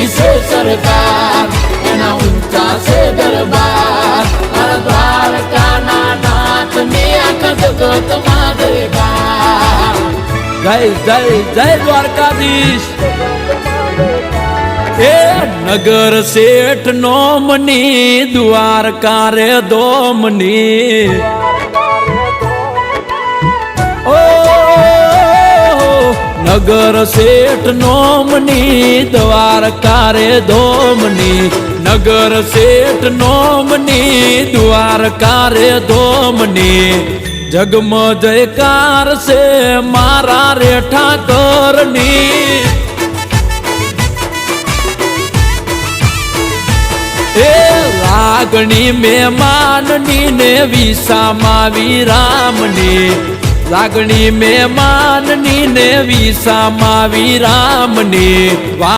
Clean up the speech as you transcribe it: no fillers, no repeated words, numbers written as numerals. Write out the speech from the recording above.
ઊંચી છે સરકાર, એના ઊંચા છે દરબાર, મારા દ્વારકાના નાથની આખા જગતમાં જયકાર. જય જય જય દ્વારકાધીશ. એ નગર શેઠ નોમની દ્વારકા રે દોમની. ઓ નગર શેઠ નોમની દ્વારકા રે દોમની, નગર શેઠ નોમની દ્વારકા રે દોમની. જગમ જયકાર છે મારા રે ઠાકરની. એ લાગણી મહેમાનની ને વિસામાં વિરામની, લાગણી મહેમાનની ને વિસામાં વિરામની.